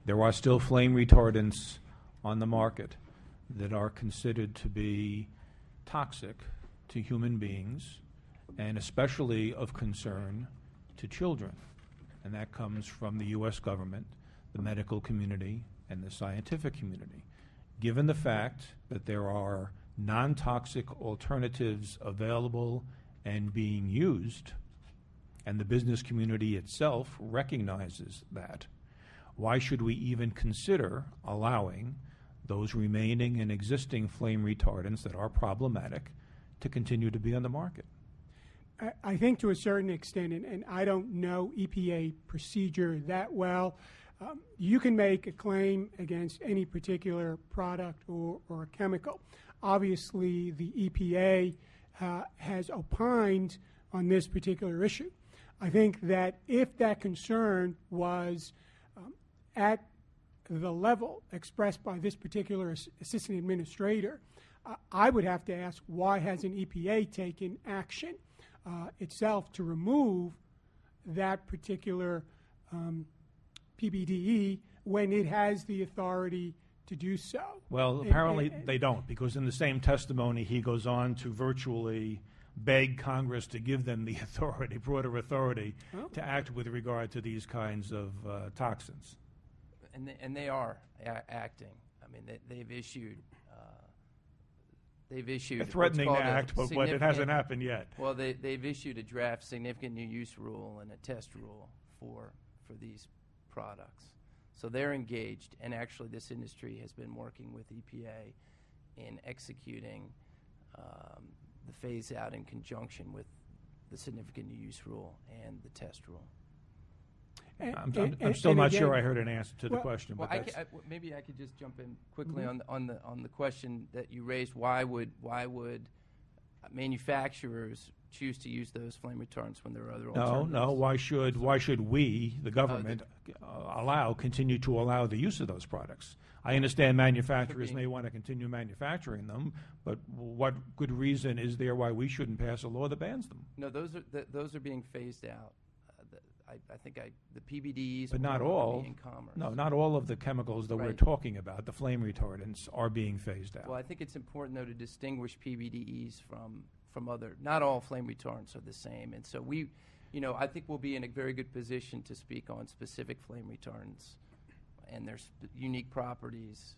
There are still flame retardants on the market that are considered to be toxic to human beings and especially of concern to children. And that comes from the U.S. government, the medical community, and the scientific community. Given the fact that there are non-toxic alternatives available and being used, and the business community itself recognizes that, why should we even consider allowing those remaining and existing flame retardants that are problematic to continue to be on the market? I think to a certain extent, and I don't know EPA procedure that well, you can make a claim against any particular product or chemical. Obviously, the EPA has opined on this particular issue. I think that if that concern was at the level expressed by this particular assistant administrator, I would have to ask, why hasn't EPA taken action itself to remove that particular PBDE when it has the authority to do so? Well, apparently they don't, because in the same testimony he goes on to virtually beg Congress to give them the authority, broader authority, to act with regard to these kinds of toxins. And they are acting. I mean, they've issued a threatening to act, but it hasn't happened yet. Well, they've issued a draft significant new use rule and a test rule for these products. So they're engaged, and actually this industry has been working with EPA in executing the phase out in conjunction with the significant new use rule and the test rule. I'm still not sure I heard an answer to the question. Well, maybe I could just jump in quickly on the question that you raised. Why would manufacturers choose to use those flame retardants when there are other alternatives? No. Why should we, the government, continue to allow the use of those products? I understand manufacturers may want to continue manufacturing them, but what good reason is there why we shouldn't pass a law that bans them? No, those are being phased out. I think the PBDs, but not all. In commerce. No, not all of the chemicals that we're talking about, the flame retardants, are being phased out. Well, I think it's important though to distinguish PBDEs from other. Not all flame retardants are the same, and so I think we'll be in a very good position to speak on specific flame retardants and their unique properties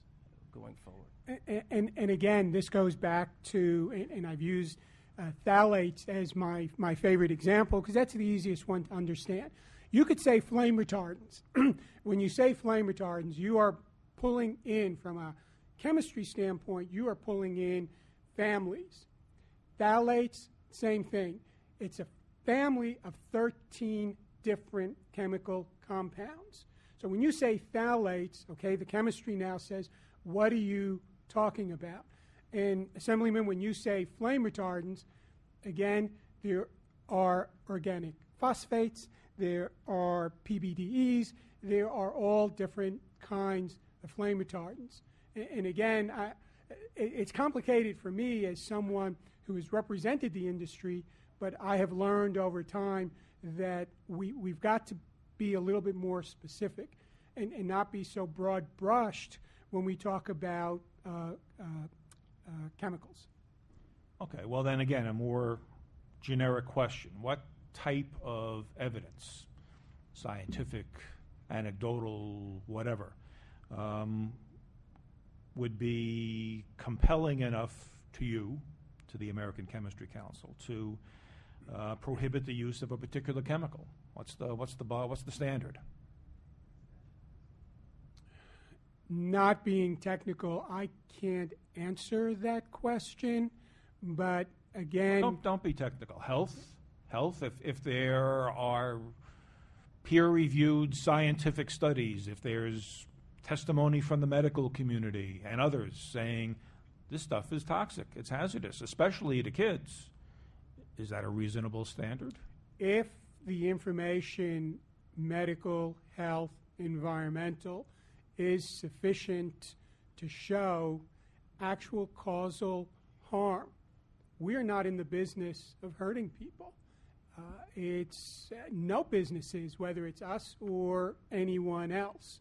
going forward. And again, this goes back to, and I've used phthalates as my favorite example because that's the easiest one to understand. You could say flame retardants. When you say flame retardants, you are pulling in, from a chemistry standpoint, you are pulling in families. Phthalates, same thing. It's a family of 13 different chemical compounds. So when you say phthalates, okay, the chemistry now says, what are you talking about? And Assemblyman, when you say flame retardants, again, there are organic phosphates, there are PBDEs, there are all different kinds of flame retardants. And again, it's complicated for me as someone who has represented the industry, but I have learned over time that we've got to be a little bit more specific and not be so broad-brushed when we talk about chemicals. Okay, well then again, a more generic question. What type of evidence, scientific, anecdotal, whatever, would be compelling enough to you, to the American Chemistry Council, to prohibit the use of a particular chemical? What's the standard? Not being technical, I can't answer that question, but again... Don't be technical. Health, if there are peer-reviewed scientific studies, if there's testimony from the medical community and others saying this stuff is toxic, it's hazardous, especially to kids, is that a reasonable standard? If the information, medical, health, environmental, is sufficient to show actual causal harm. We are not in the business of hurting people. It's no businesses, whether it's us or anyone else.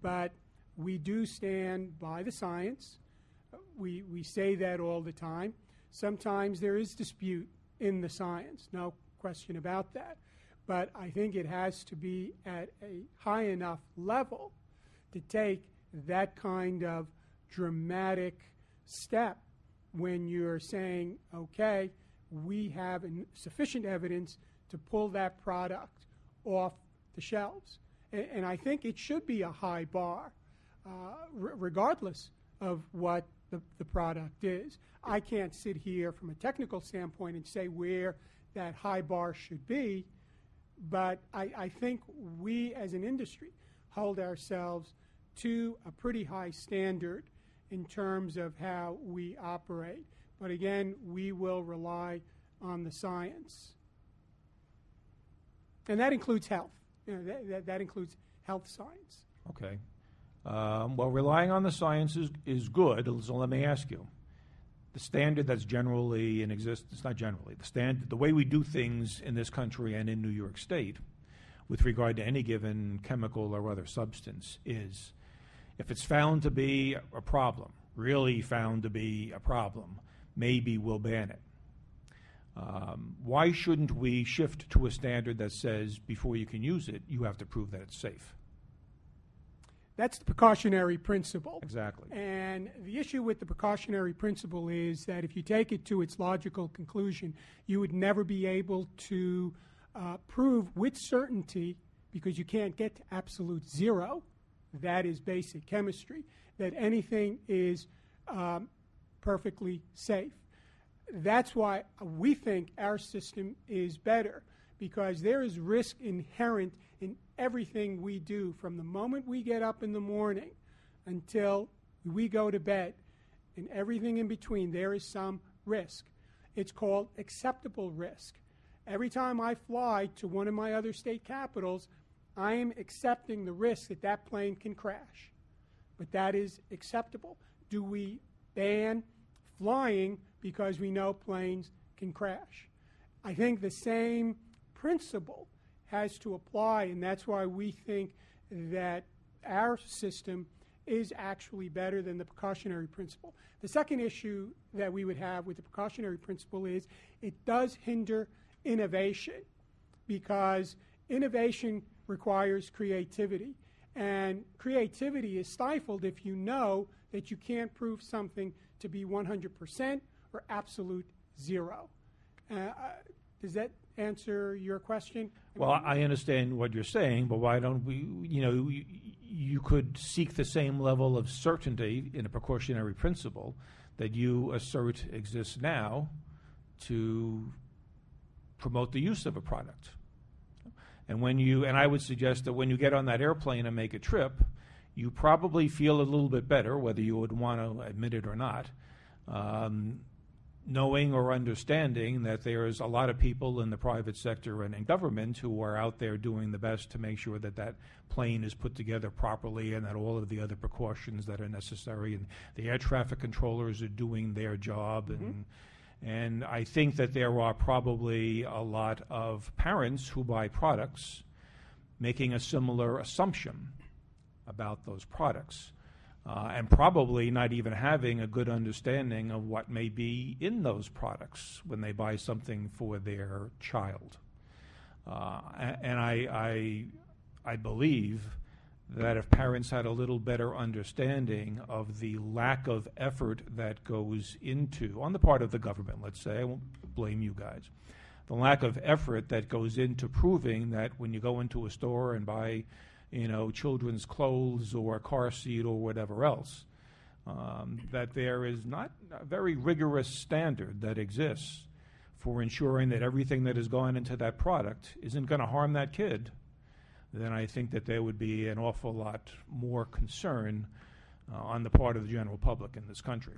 but we do stand by the science. We say that all the time. Sometimes there is dispute in the science, no question about that. But I think it has to be at a high enough level to take that kind of dramatic step when you're saying, okay, we have sufficient evidence to pull that product off the shelves. And I think it should be a high bar, regardless of what the product is. I can't sit here from a technical standpoint and say where that high bar should be, but I think we as an industry hold ourselves to a pretty high standard in terms of how we operate. But again, we will rely on the science. And that includes health. That includes health science. Okay. Well, relying on the science is good, so let me ask you. The standard that's generally in existence, not generally, the way we do things in this country and in New York State with regard to any given chemical or other substance is, if it's found to be a problem, really found to be a problem, maybe we'll ban it. Why shouldn't we shift to a standard that says before you can use it, you have to prove that it's safe? That's the precautionary principle. Exactly. And the issue with the precautionary principle is that if you take it to its logical conclusion, you would never be able to prove with certainty, because you can't get to absolute zero, that is basic chemistry, that anything is perfectly safe. That's why we think our system is better, because there is risk inherent in everything we do from the moment we get up in the morning until we go to bed, and everything in between. There is some risk. It's called acceptable risk. Every time I fly to one of my other state capitals, I am accepting the risk that that plane can crash. But that is acceptable. Do we ban flying because we know planes can crash? I think the same principle has to apply, and that's why we think that our system is actually better than the precautionary principle. The second issue that we would have with the precautionary principle is it does hinder innovation, because innovation requires creativity, and creativity is stifled if you know that you can't prove something to be 100% or absolute zero. Does that answer your question? Well, I understand what you're saying, but why don't we, you could seek the same level of certainty in a precautionary principle that you assert exists now to promote the use of a product. And I would suggest that when you get on that airplane and make a trip, you probably feel a little bit better, whether you would want to admit it or not, knowing or understanding that there's a lot of people in the private sector and in government who are out there doing the best to make sure that that plane is put together properly and that all of the other precautions that are necessary and the air traffic controllers are doing their job. Mm-hmm. And I think that there are probably a lot of parents who buy products making a similar assumption about those products. And probably not even having a good understanding of what may be in those products when they buy something for their child. And I believe that if parents had a little better understanding of the lack of effort that goes into, on the part of the government, let's say, I won't blame you guys, the lack of effort that goes into proving that when you go into a store and buy children's clothes or a car seat or whatever else, that there is not a very rigorous standard that exists for ensuring that everything that has gone into that product isn't going to harm that kid, then I think that there would be an awful lot more concern on the part of the general public in this country.